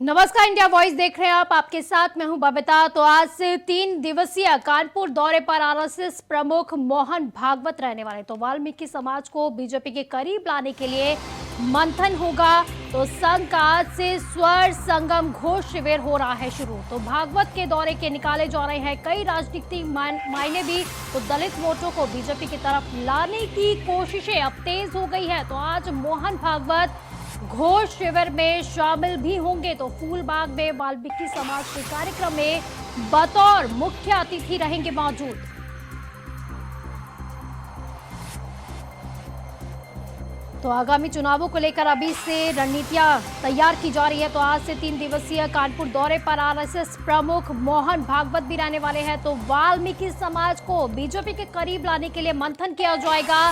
नमस्कार, India voice देख रहे हैं आप। आपके साथ मैं हूं बबीता। तो आज से 3 दिवसीय कानपुर दौरे पर आरएसएस प्रमुख मोहन भागवत रहने वाले। तो वाल्मीकि समाज को बीजेपी के करीब लाने के लिए मंथन होगा। तो संघ का आज से स्वर संगम घोष शिविर हो रहा है शुरू। तो भागवत के दौरे के निकाले जा रहे हैं कई राजनीतिक मायने भी। तो दलित वोटों को बीजेपी की तरफ लाने की कोशिशें अब तेज हो गई है। तो आज मोहन भागवत घोष शिविर में शामिल भी होंगे। तो फूलबाग में वाल्मीकि समाज के कार्यक्रम में बतौर मुख्य अतिथि रहेंगे मौजूद। तो आगामी चुनावों को लेकर अभी से रणनीतियां तैयार की जा रही है। तो आज से 3 दिवसीय कानपुर दौरे पर आरएसएस प्रमुख मोहन भागवत भी रहने वाले हैं। तो वाल्मीकि समाज को बीजेपी के करीब लाने के लिए मंथन किया जाएगा।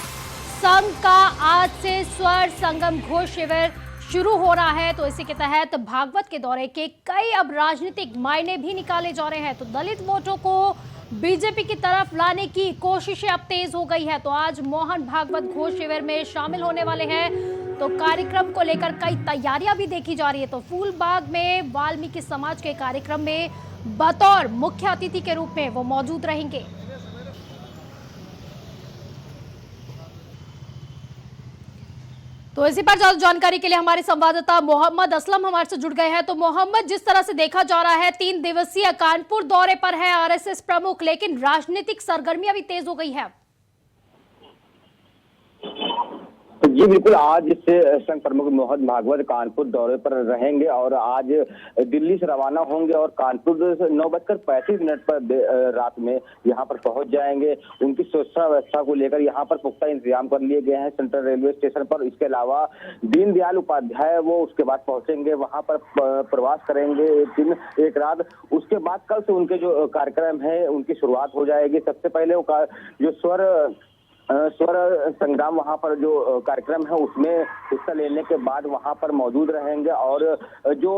संघ का आज से स्वर संगम घोष शिविर शुरू हो रहा है। तो इसी के तहत भागवत के दौरे के कई अब राजनीतिक मायने भी निकाले जा रहे हैं। तो दलित वोटों को बीजेपी की तरफ लाने की कोशिशें अब तेज हो गई है। तो आज मोहन भागवत घोष शिविर में शामिल होने वाले हैं। तो कार्यक्रम को लेकर कई तैयारियां भी देखी जा रही है। तो फूलबाग में वाल्मीकि समाज के कार्यक्रम में बतौर मुख्य अतिथि के रूप में वो मौजूद रहेंगे। तो इसी पर ज्यादा जानकारी के लिए हमारे संवाददाता मोहम्मद असलम हमारे से जुड़ गए हैं। तो मोहम्मद, जिस तरह से देखा जा रहा है 3 दिवसीय कानपुर दौरे पर है आरएसएस प्रमुख, लेकिन राजनीतिक सरगर्मियां भी तेज हो गई है। जी बिल्कुल, आज से संघ प्रमुख मोहन भागवत कानपुर दौरे पर रहेंगे और आज दिल्ली से रवाना होंगे और कानपुर 9:35 पर रात में यहां पर पहुंच जाएंगे। उनकी सुरक्षा व्यवस्था को लेकर यहां पर पुख्ता इंतजाम कर लिए गए हैं सेंट्रल रेलवे स्टेशन पर। इसके अलावा दीनदयाल उपाध्याय वो उसके बाद पहुंचेंगे, वहां पर प्रवास करेंगे एक दिन एक रात। उसके बाद कल से उनके जो कार्यक्रम है उनकी शुरुआत हो जाएगी। सबसे पहले वो जो स्वर संग्राम वहां पर जो कार्यक्रम है उसमें हिस्सा लेने के बाद वहां पर मौजूद रहेंगे और जो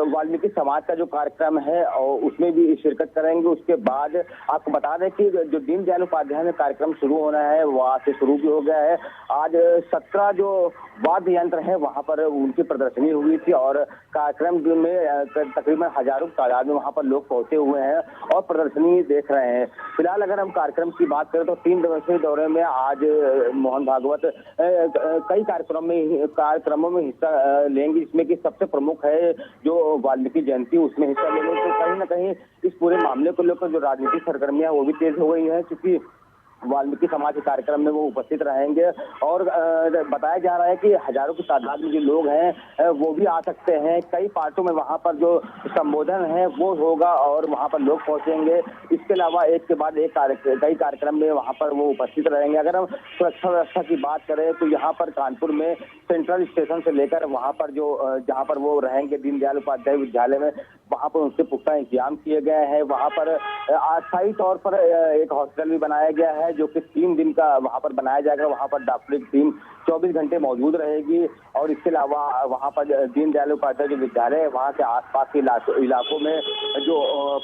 वाल्मीकि समाज का जो कार्यक्रम है उसमें भी शिरकत करेंगे। उसके बाद आपको बता दें कि जो दीनदयाल उपाध्याय में कार्यक्रम शुरू होना है वहां से शुरू भी हो गया है। आज 17 जो वाद्य यंत्र है वहां पर उनकी प्रदर्शनी हुई थी और कार्यक्रम में तकरीबन हजारों तादाद में वहां पर लोग पहुंचे हुए हैं और प्रदर्शनी देख रहे हैं। फिलहाल अगर हम कार्यक्रम की बात करें तो 3 दिवसीय दौरे में आज मोहन भागवत कई कार्यक्रमों में हिस्सा लेंगे, जिसमें कि सबसे प्रमुख है जो वाल्मीकि जयंती, उसमें हिस्सा लेंगे। तो कहीं ना कहीं इस पूरे मामले को लेकर जो राजनीतिक सरगर्मियां वो भी तेज हो गई है, क्योंकि वाल्मीकि समाज के कार्यक्रम में वो उपस्थित रहेंगे और बताया जा रहा है कि हजारों की तादाद में जो लोग हैं वो भी आ सकते हैं। कई पार्टों में वहां पर जो संबोधन है वो होगा और वहां पर लोग पहुंचेंगे। इसके अलावा एक के बाद एक कई कार्यक्रम में वहां पर वो उपस्थित रहेंगे। अगर हम सुरक्षा व्यवस्था की बात करें तो यहाँ पर कानपुर में सेंट्रल स्टेशन से लेकर वहां पर जो जहाँ पर वो रहेंगे दीनदयाल उपाध्याय विद्यालय में, वहां पर उनसे पुख्ता इंतजाम किए गए हैं। वहां पर अस्थायी तौर पर एक हॉस्टल भी बनाया गया है जो कि 3 दिन का वहां पर बनाया जाएगा। वहां पर डॉक्टरी टीम 24 घंटे मौजूद रहेगी और इसके अलावा वहां पर दीनदयाल उपाध्याय जो विद्यालय है वहां के आसपास के इलाकों में जो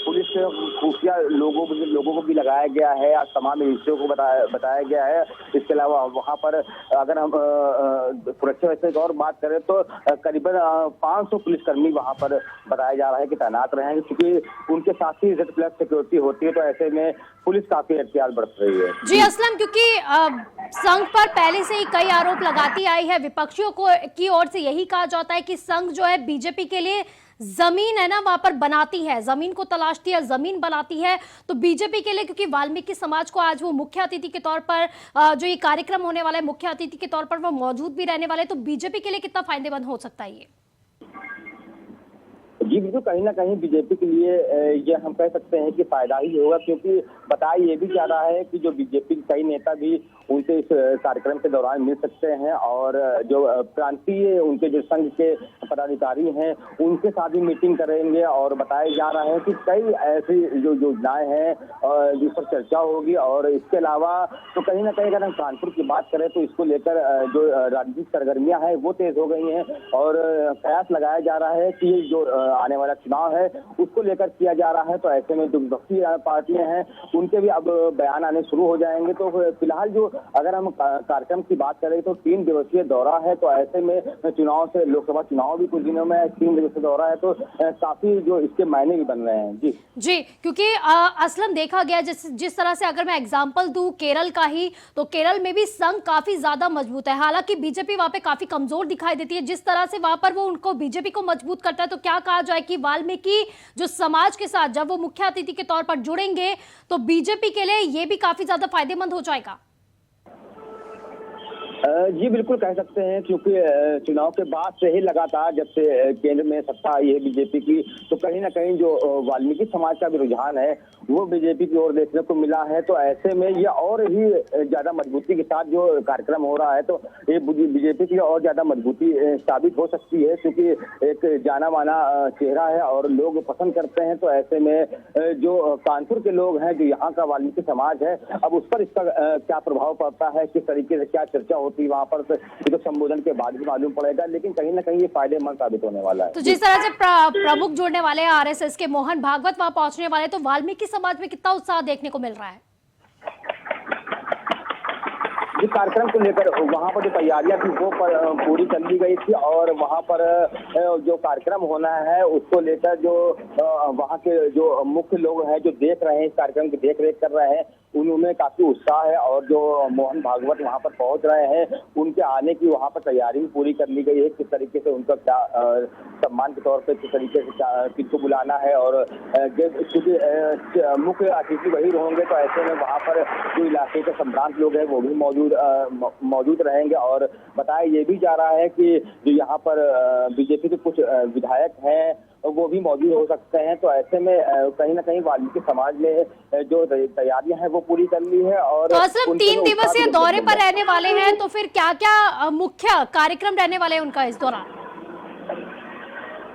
पुलिस के खुफिया लोगों को भी लगाया गया है, तमाम एजेंसियों को बताया गया है। इसके अलावा वहां पर अगर हम सुरक्षा व्यवस्था की और बात करें तो करीबन 500 पुलिसकर्मी वहां पर बताया जा रहा है कि तैनात रहेंगे, क्योंकि उनके साथ ही Z+ सिक्योरिटी होती है। तो ऐसे में पुलिस काफी एहतियात बरत रही है। जी असलम, क्योंकि संघ पर पहले से ही कई आरोप लगाती आई है, विपक्षियों की ओर से यही कहा जाता है कि संघ जो है बीजेपी के लिए जमीन है ना वहां पर बनाती है, जमीन को तलाशती है, जमीन बनाती है। तो बीजेपी के लिए, क्योंकि वाल्मीकि समाज को आज वो मुख्य अतिथि के तौर पर जो ये कार्यक्रम होने वाला है मुख्य अतिथि के तौर पर वो मौजूद भी रहने वाले, तो बीजेपी के लिए कितना फायदेमंद हो सकता है ये? जी बिल्कुल, कहीं ना कहीं बीजेपी के लिए ये हम कह सकते हैं कि फायदा ही होगा, क्योंकि बताया ये भी जा रहा है कि जो बीजेपी के कई नेता भी उनसे इस कार्यक्रम के दौरान मिल सकते हैं और जो प्रांतीय उनके जो संघ के पदाधिकारी हैं उनके साथ भी मीटिंग करेंगे। और बताया जा रहा है कि कई ऐसी जो योजनाएं हैं जिस पर चर्चा होगी। और इसके अलावा तो कहीं ना कहीं अगर हम कानपुर की बात करें तो इसको लेकर जो राजनीतिक सरगर्मियां हैं वो तेज हो गई हैं और कयास लगाया जा रहा है कि जो आने वाला चुनाव है उसको लेकर किया जा रहा है। तो ऐसे में जो विपक्षी पार्टियां हैं उनके भी अब बयान आने शुरू हो जाएंगे। तो फिलहाल जो अगर हम कार्यक्रम की बात करें तो 3 दिवसीय दौरा है। तो ऐसे में चुनाव से लोकसभा चुनाव भी कुछ दिनों में 3 दिवसीय दौरा है, तो काफी जो इसके मायने भी बन रहे हैं। जी क्योंकि असलम देखा गया जिस तरह से अगर मैं एग्जांपल दूं केरल का ही, तो केरल में भी संघ काफी ज्यादा मजबूत है। हालांकि बीजेपी वहां पे काफी कमजोर दिखाई देती है। जिस तरह से वहां पर वो उनको बीजेपी को मजबूत करता है, तो क्या कहा जाए कि वाल्मीकि जो समाज के साथ जब वो मुख्य अतिथि के तौर पर जुड़ेंगे तो बीजेपी के लिए ये भी काफी ज्यादा फायदेमंद हो जाएगा। जी बिल्कुल कह सकते हैं, क्योंकि चुनाव के बाद से ही लगातार जब से केंद्र में सत्ता आई है बीजेपी की, तो कहीं ना कहीं जो वाल्मीकि समाज का भी रुझान है वो बीजेपी की ओर देखने को मिला है। तो ऐसे में ये और ही ज्यादा मजबूती के साथ जो कार्यक्रम हो रहा है, तो ये बीजेपी की और ज्यादा मजबूती साबित हो सकती है, क्योंकि एक जाना माना चेहरा है और लोग पसंद करते हैं। तो ऐसे में जो कानपुर के लोग हैं, जो यहाँ का वाल्मीकि समाज है, अब उस पर इसका क्या प्रभाव पड़ता है, किस तरीके से क्या चर्चा होती है वहां पर, तो संबोधन के बाद भी मालूम पड़ेगा। लेकिन कहीं ना कहीं ये फायदेमंद साबित होने वाला है। तो जिस तरह से प्रमुख जुड़ने वाले हैं आरएसएस के, मोहन भागवत वहां पहुंचने वाले, तो वाल्मीकि समाज में कितना उत्साह देखने को मिल रहा है? इस कार्यक्रम को लेकर वहां पर जो तैयारियां थी वो पूरी कर ली गई थी, और वहां पर जो कार्यक्रम होना है उसको लेकर जो वहां के जो मुख्य लोग हैं जो देख रहे हैं, इस कार्यक्रम की देख रेख कर रहे हैं, उनमें काफी उत्साह है। और जो मोहन भागवत वहां पर पहुंच रहे हैं, उनके आने की वहां पर तैयारी भी पूरी कर ली गई है। किस तरीके से उनका क्या सम्मान के तौर पे किस तरीके से किसको बुलाना है, और क्योंकि मुख्य अतिथि वही होंगे, तो ऐसे में वहां पर जो इलाके के संभ्रांत लोग हैं वो भी मौजूद रहेंगे। और बताया ये भी जा रहा है कि जो यहाँ पर बीजेपी के कुछ विधायक हैं वो भी मौजूद हो सकते हैं। तो ऐसे में कहीं ना कहीं वाल्मीकि समाज में जो तैयारियां हैं वो पूरी कर ली है। और तो असलम 3 दिवसीय दौरे पर रहने वाले हैं, तो फिर क्या क्या मुख्य कार्यक्रम रहने वाले हैं उनका इस दौरान?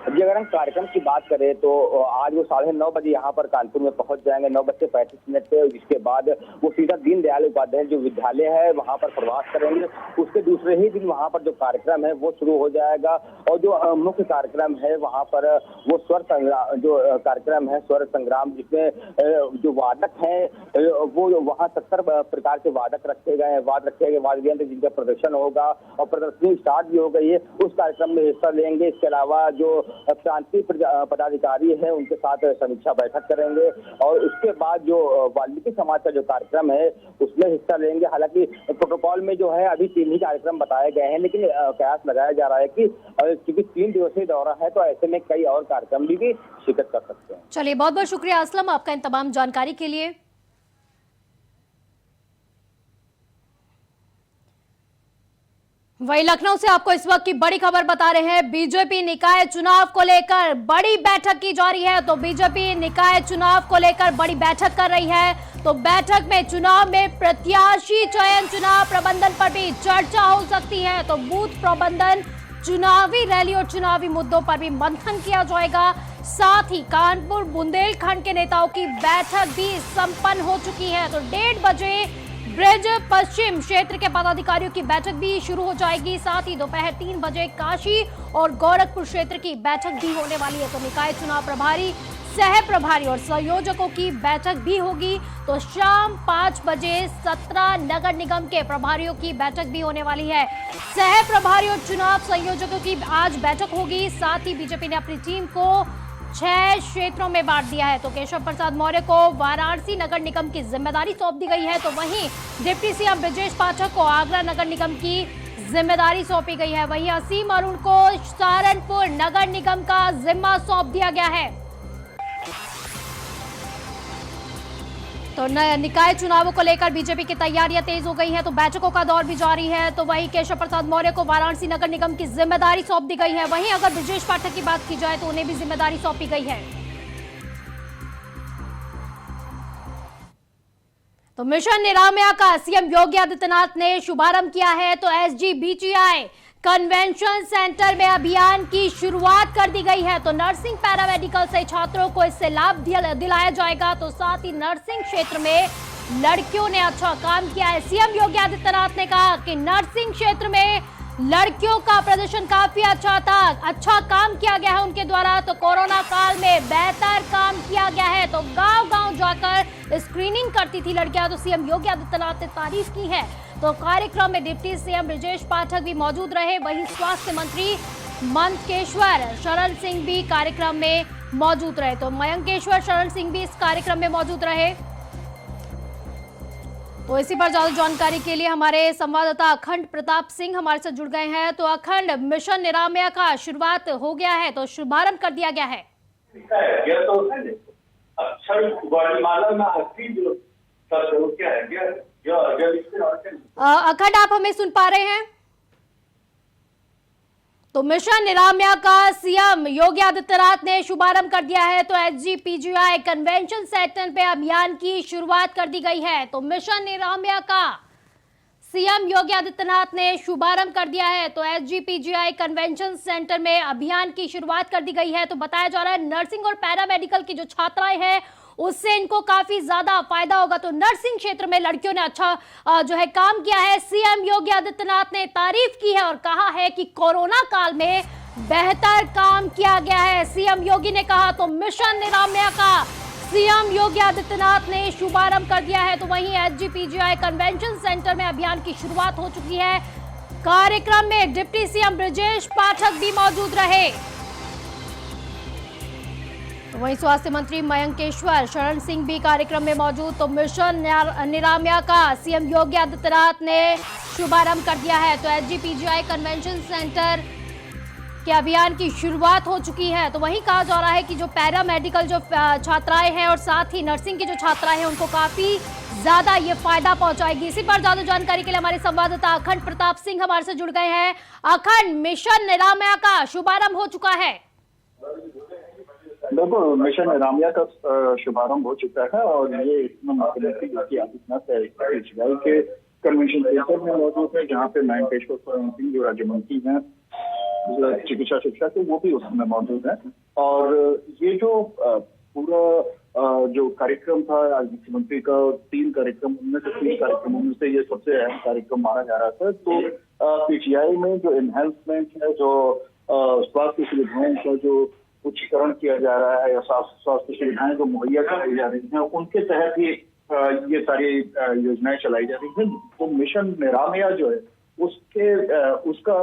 जी अगर हम कार्यक्रम की बात करें तो आज वो 9:30 बजे यहाँ पर कानपुर में पहुंच जाएंगे, 9:35 पे। जिसके बाद वो सीधा दीनदयाल उपाध्याय जो विद्यालय है वहाँ पर प्रवास करेंगे। उसके दूसरे ही दिन वहाँ पर जो कार्यक्रम है वो शुरू हो जाएगा। और जो मुख्य कार्यक्रम है वहाँ पर वो स्वर संग्राम जो कार्यक्रम है, स्वर संग्राम, जिसमें जो वादक हैं वो वहाँ 70 प्रकार के वादक रखे गए हैं, वाद्य यंत्र जिनका प्रदर्शन होगा और प्रदर्शनी स्टार्ट भी हो गई है, उस कार्यक्रम में हिस्सा लेंगे। इसके अलावा जो प्रांतीय पदाधिकारी है उनके साथ समीक्षा बैठक करेंगे, और उसके बाद जो वाल्मीकि समाज का जो कार्यक्रम है उसमें हिस्सा लेंगे। हालांकि प्रोटोकॉल में जो है अभी 3 ही कार्यक्रम बताए गए हैं, लेकिन कयास लगाया जा रहा है कि क्योंकि 3 दिवसीय दौरा है तो ऐसे में कई और कार्यक्रम भी शिरकत कर सकते हैं। चलिए, बहुत बहुत शुक्रिया असलम आपका इन तमाम जानकारी के लिए। वही लखनऊ से आपको इस वक्त की बड़ी खबर बता रहे हैं। बीजेपी निकाय चुनाव को लेकर बड़ी बैठक की जा रही है। तो बीजेपी निकाय चुनाव को लेकर बड़ी बैठक कर रही है। तो बैठक में चुनाव में प्रत्याशी चयन, चुनाव प्रबंधन पर भी चर्चा हो सकती है। तो बूथ प्रबंधन, चुनावी रैली और चुनावी मुद्दों पर भी मंथन किया जाएगा। साथ ही कानपुर बुंदेलखंड के नेताओं की बैठक भी संपन्न हो चुकी है। तो 1:30 बजे ब्रज पश्चिम क्षेत्र के पदाधिकारियों की बैठक भी शुरू हो जाएगी। साथ ही दोपहर 3 बजे काशी और गोरखपुर क्षेत्र की बैठक भी होने वाली है। तो निकाय चुनाव प्रभारी, सह प्रभारी और संयोजकों की बैठक भी होगी। तो शाम 5 बजे 17 नगर निगम के प्रभारियों की बैठक भी होने वाली है। सह प्रभारी और चुनाव संयोजकों की आज बैठक होगी। साथ ही बीजेपी ने अपनी टीम को 6 क्षेत्रों में बांट दिया है। तो केशव प्रसाद मौर्य को वाराणसी नगर निगम की जिम्मेदारी सौंप दी गई है। तो वहीं डिप्टी सीएम ब्रजेश पाठक को आगरा नगर निगम की जिम्मेदारी सौंपी गई है। वहीं असीम अरुण को सहारनपुर नगर निगम का जिम्मा सौंप दिया गया है। तो निकाय चुनावों को लेकर बीजेपी की तैयारियां तेज हो गई है। तो बैठकों का दौर भी जारी है। तो वहीं केशव प्रसाद मौर्य को वाराणसी नगर निगम की जिम्मेदारी सौंप दी गई है। वहीं अगर ब्रजेश पाठक की बात की जाए तो उन्हें भी जिम्मेदारी सौंपी गई है। तो मिशन निरामया का सीएम योगी आदित्यनाथ ने शुभारंभ किया है। तो SGBTI कन्वेंशन सेंटर में अभियान की शुरुआत कर दी गई है। तो नर्सिंग, पैरामेडिकल से छात्रों को इससे लाभ दिलाया जाएगा। तो साथ ही नर्सिंग क्षेत्र में लड़कियों ने अच्छा काम किया है। सीएम योगी आदित्यनाथ ने कहा कि नर्सिंग क्षेत्र में लड़कियों का प्रदर्शन काफी अच्छा था, अच्छा काम किया गया है उनके द्वारा। तो कोरोना काल में बेहतर काम किया गया है। तो गांव-गांव जाकर स्क्रीनिंग करती थी लड़कियां। तो सीएम योगी आदित्यनाथ ने तारीफ की है। तो कार्यक्रम में डिप्टी सीएम ब्रजेश पाठक भी मौजूद रहे। वहीं स्वास्थ्य मंत्री मयंकेश्वर शरण सिंह भी कार्यक्रम में मौजूद रहे। तो मयंकेश्वर शरण सिंह भी इस कार्यक्रम में मौजूद रहे। तो इसी पर ज्यादा जानकारी के लिए हमारे संवाददाता अखंड प्रताप सिंह हमारे साथ जुड़ गए हैं। तो अखंड, मिशन निरामया का शुरुआत हो गया है, तो शुभारंभ कर दिया गया है। यह तो अक्षर वर्णमाला में असली जो शब्द क्या है, अखंड, आप हमें सुन पा रहे हैं? तो मिशन निरामया का सीएम योगी आदित्यनाथ ने शुभारंभ कर दिया है। तो एसजीपीजीआई कन्वेंशन सेंटर पे अभियान की शुरुआत कर दी गई है। तो मिशन निरामया का सीएम योगी आदित्यनाथ ने शुभारंभ कर दिया है। तो एसजीपीजीआई कन्वेंशन सेंटर में अभियान की शुरुआत कर दी गई है। तो बताया जा रहा है नर्सिंग और पैरामेडिकल की जो छात्राएं हैं उससे इनको काफी ज्यादा फायदा होगा। तो नर्सिंग क्षेत्र में लड़कियों ने अच्छा जो है काम किया है। सीएम योगी आदित्यनाथ ने तारीफ की है और कहा है कि कोरोना काल में बेहतर काम किया गया है। सीएम योगी ने कहा। तो मिशन निरामया का सीएम योगी आदित्यनाथ ने शुभारंभ कर दिया है। तो वहीं एसजीपीजीआई कन्वेंशन सेंटर में अभियान की शुरुआत हो चुकी है। कार्यक्रम में डिप्टी सीएम ब्रजेश पाठक भी मौजूद रहे। वहीं स्वास्थ्य मंत्री मयंकेश्वर शरण सिंह भी कार्यक्रम में मौजूद। तो मिशन निरामया का सीएम योगी आदित्यनाथ ने शुभारंभ कर दिया है। तो एसजीपीजीआई कन्वेंशन सेंटर के अभियान की शुरुआत हो चुकी है। तो वहीं कहा जा रहा है कि जो पैरामेडिकल जो छात्राएं हैं और साथ ही नर्सिंग की जो छात्राएं हैं उनको काफी ज्यादा ये फायदा पहुंचाएगी। इसी पर ज्यादा जानकारी के लिए हमारे संवाददाता अखंड प्रताप सिंह हमारे से जुड़ गए हैं। अखंड, मिशन निरामया का शुभारंभ हो चुका है। बिल्कुल, मिशन निरामया का शुभारंभ हो चुका है और ये मुख्यमंत्री योगी आदित्यनाथ के कन्वेंशन सेंटर में मौजूद है, जहाँ पे मयंकेश्वर शरण सिंह जो राज्य मंत्री हैं चिकित्सा शिक्षा के, वो भी उसमें मौजूद है। और ये जो पूरा जो कार्यक्रम था आज मुख्यमंत्री का, 3 कार्यक्रम उनमें से 3 कार्यक्रमों में से ये सबसे अहम कार्यक्रम माना जा रहा था। तो पीजीआई में जो एनहेंसमेंट है, जो स्वास्थ्य सुविधाओं का जो उच्चीकरण किया जा रहा है या स्वास्थ्य सुविधाएं जो मुहैया कराई जा रही हैं, उनके तहत ही ये सारी योजनाएं चलाई जा रही हैं। तो मिशन निरामया जो है उसका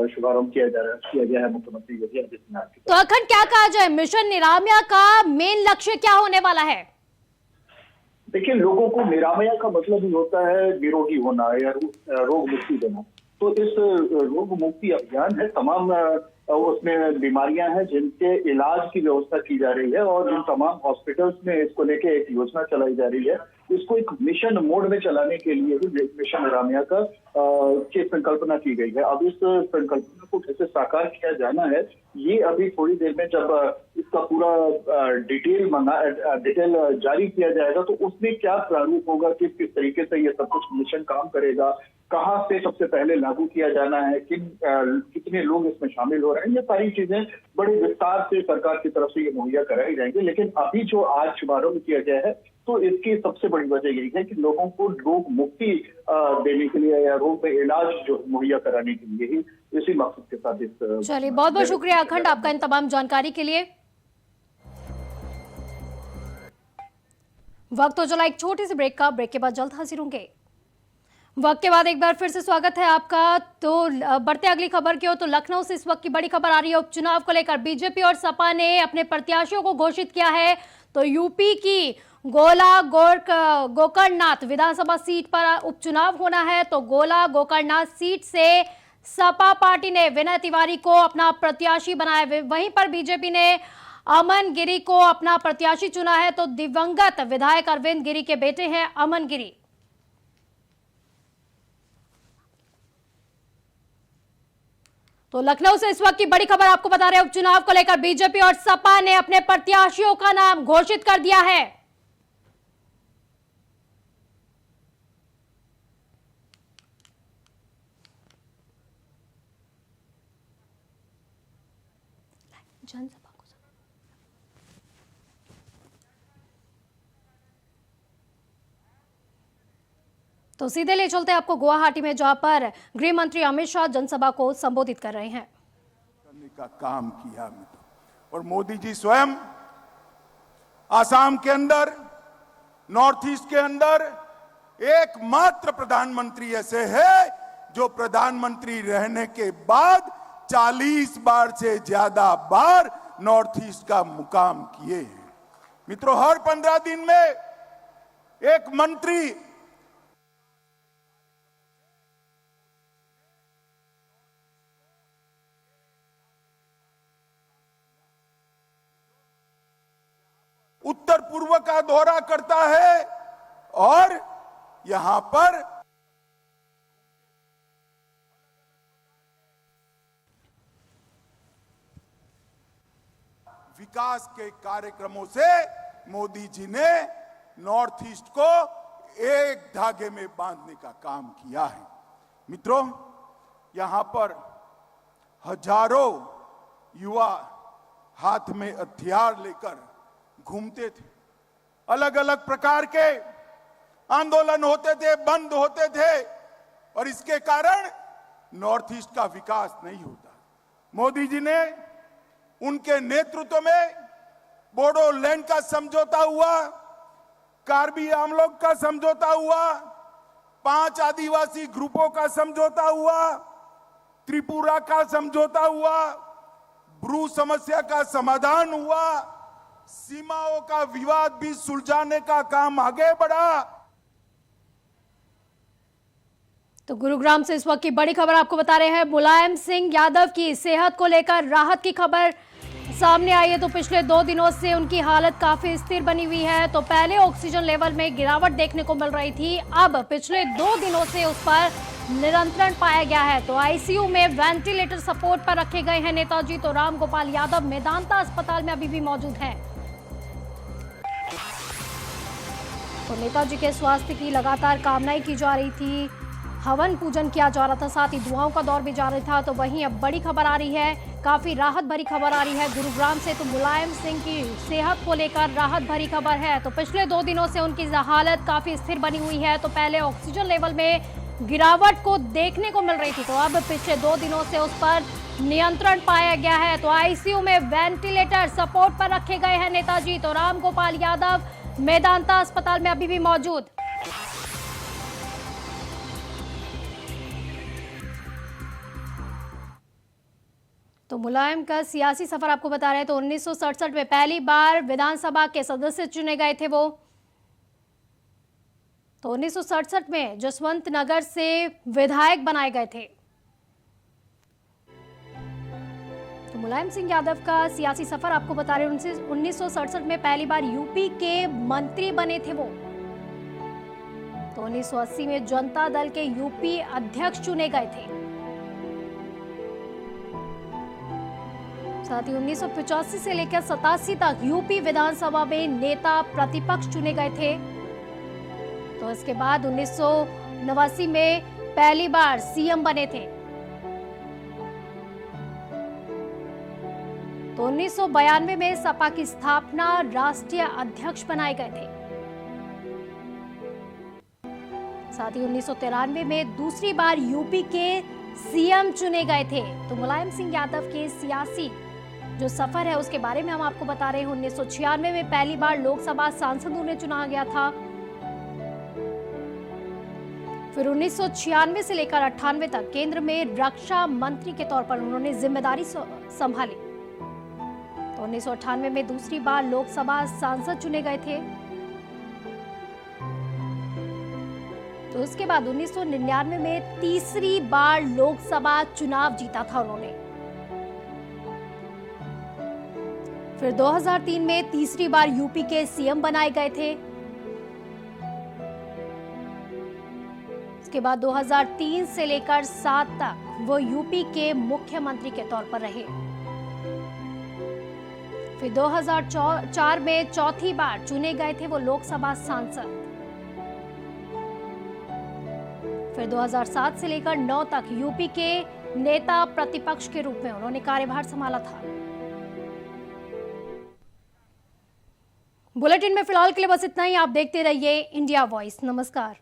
शुभारंभ किया गया है मुख्यमंत्री योगी आदित्यनाथ की। तो अखंड, क्या कहा जाए, मिशन निरामया का मेन लक्ष्य क्या होने वाला है? देखिए, लोगों को निरामया का मतलब ही होता है निरोगी होना या रोग मुक्ति देना। तो इस रोग मुक्ति अभियान है, तमाम उसमें बीमारियां हैं जिनके इलाज की व्यवस्था की जा रही है और इन तमाम हॉस्पिटल्स में इसको लेके एक योजना चलाई जा रही है। इसको एक मिशन मोड में चलाने के लिए भी मिशन निरामया का की संकल्पना की गई है। अब इस संकल्पना को कैसे साकार किया जाना है, ये अभी थोड़ी देर में जब इसका पूरा डिटेल जारी किया जाएगा तो उसमें क्या प्रारूप होगा, किस तरीके से ये सब कुछ मिशन काम करेगा, कहाँ से सबसे पहले लागू किया जाना है, कितने लोग इसमें शामिल हो रहे हैं, ये सारी चीजें बड़े विस्तार से सरकार की तरफ से ये मुहैया कराई जाएंगी। लेकिन अभी जो आज शुभारंभ किया गया है, तो इसकी सबसे बड़ी वजह यही है कि लोगों को रोग मुक्ति देने के लिए या रोग में इलाज जो मुहैया कराने के लिए ही इसी मकसद के साथ इस। चलिए, बहुत बहुत शुक्रिया अखंड आपका इन तमाम जानकारी के लिए। वक्त हो चला एक छोटे से ब्रेक का। ब्रेक के बाद जल्द हाजिर होंगे। वक्त के बाद एक बार फिर से स्वागत है आपका। तो बढ़ते अगली खबर की ओर। तो लखनऊ से इस वक्त की बड़ी खबर आ रही है। उपचुनाव को लेकर बीजेपी और सपा ने अपने प्रत्याशियों को घोषित किया है। तो यूपी की गोकर्णनाथ विधानसभा सीट पर उपचुनाव होना है। तो गोला गोकर्णनाथ सीट से सपा पार्टी ने विनय तिवारी को अपना प्रत्याशी बनाया। वहीं पर बीजेपी ने अमन गिरी को अपना प्रत्याशी चुना है। तो दिवंगत विधायक अरविंद गिरी के बेटे हैं अमन गिरी। तो लखनऊ से इस वक्त की बड़ी खबर आपको बता रहे हैं। उपचुनाव को लेकर बीजेपी और सपा ने अपने प्रत्याशियों का नाम घोषित कर दिया है। जनसभा को तो सीधे ले चलते हैं आपको गुवाहाटी में, जहां पर गृह मंत्री अमित शाह जनसभा को संबोधित कर रहे हैं। करने का काम किया और मोदी जी स्वयं आसाम के अंदर, नॉर्थ ईस्ट के अंदर एकमात्र प्रधानमंत्री ऐसे है जो प्रधानमंत्री रहने के बाद 40 बार से ज्यादा बार नॉर्थ ईस्ट का मुकाम किए हैं। मित्रों, हर 15 दिन में एक मंत्री उत्तर पूर्व का दौरा करता है और यहां पर विकास के कार्यक्रमों से मोदी जी ने नॉर्थ ईस्ट को एक धागे में बांधने का काम किया है। मित्रों, यहां पर हजारों युवा हाथ में हथियार लेकर घूमते थे। अलग अलग प्रकार के आंदोलन होते थे, बंद होते थे और इसके कारण नॉर्थ ईस्ट का विकास नहीं होता। मोदी जी ने उनके नेतृत्व में बोडोलैंड का समझौता हुआ, कार्बी आंगलॉन्ग का समझौता हुआ, 5 आदिवासी ग्रुपों का समझौता हुआ, त्रिपुरा का समझौता हुआ, ब्रू समस्या का समाधान हुआ, सीमाओं का विवाद भी सुलझाने का काम आगे बढ़ा। तो गुरुग्राम से इस वक्त की बड़ी खबर आपको बता रहे हैं। मुलायम सिंह यादव की सेहत को लेकर राहत की खबर सामने आई है। तो पिछले 2 दिनों से उनकी हालत काफी स्थिर बनी हुई है। तो पहले ऑक्सीजन लेवल में गिरावट देखने को मिल रही थी, अब पिछले 2 दिनों से उस पर नियंत्रण पाया गया है। तो आईसीयू में वेंटिलेटर सपोर्ट पर रखे गए हैं नेताजी। तो राम गोपाल यादव मेदांता अस्पताल में अभी भी मौजूद हैं। तो नेताजी के स्वास्थ्य की लगातार कामनाएं की जा रही थी, हवन पूजन किया जा रहा था, साथ ही दुआओं का दौर भी जारी था। तो वहीं अब बड़ी खबर आ रही है, काफी राहत भरी खबर आ रही है गुरुग्राम से। तो मुलायम सिंह की सेहत को लेकर राहत भरी खबर है। तो पिछले 2 दिनों से उनकी हालत काफी स्थिर बनी हुई है। तो पहले ऑक्सीजन लेवल में गिरावट को देखने को मिल रही थी, तो अब पिछले 2 दिनों से उस पर नियंत्रण पाया गया है। तो आईसीयू में वेंटिलेटर सपोर्ट पर रखे गए हैं नेताजी। तो राम गोपाल यादव मेदांता अस्पताल में अभी भी मौजूद। तो मुलायम का सियासी सफर आपको बता रहे हैं। तो 1967 में पहली बार विधानसभा के सदस्य चुने गए थे वो। तो 1967 में जसवंत नगर से विधायक बनाए गए थे। तो मुलायम सिंह यादव का सियासी सफर आपको बता रहे हैं। 1967 में पहली बार यूपी के मंत्री बने थे वो। तो 1980 में जनता दल के यूपी अध्यक्ष चुने गए थे। साथ ही 1985 से लेकर 87 तक यूपी विधानसभा में नेता प्रतिपक्ष चुने गए थे। तो इसके बाद 1989 में पहली बार सीएम बने थे। तो 1992 में सपा की स्थापना, राष्ट्रीय अध्यक्ष बनाए गए थे। साथ ही 1993 में दूसरी बार यूपी के सीएम चुने गए थे। तो मुलायम सिंह यादव के सियासी जो सफर है उसके बारे में हम आपको बता रहे हैं। 1996 में पहली बार लोकसभा सांसद उन्हें चुना गया था। फिर 1996 से लेकर 98 तक केंद्र में रक्षा मंत्री के तौर पर उन्होंने जिम्मेदारी संभाली। तो 1998 में दूसरी बार लोकसभा सांसद चुने गए थे। तो उसके बाद 1999 में तीसरी बार लोकसभा चुनाव जीता था उन्होंने। फिर 2003 में तीसरी बार यूपी के सीएम बनाए गए थे। उसके बाद 2003 से लेकर 7 तक वो यूपी के मुख्यमंत्री के तौर पर रहे। फिर 2004 में चौथी बार चुने गए थे वो लोकसभा सांसद। फिर 2007 से लेकर 9 तक यूपी के नेता प्रतिपक्ष के रूप में उन्होंने कार्यभार संभाला था। बुलेटिन में फिलहाल के लिए बस इतना ही। आप देखते रहिए इंडिया वॉइस। नमस्कार।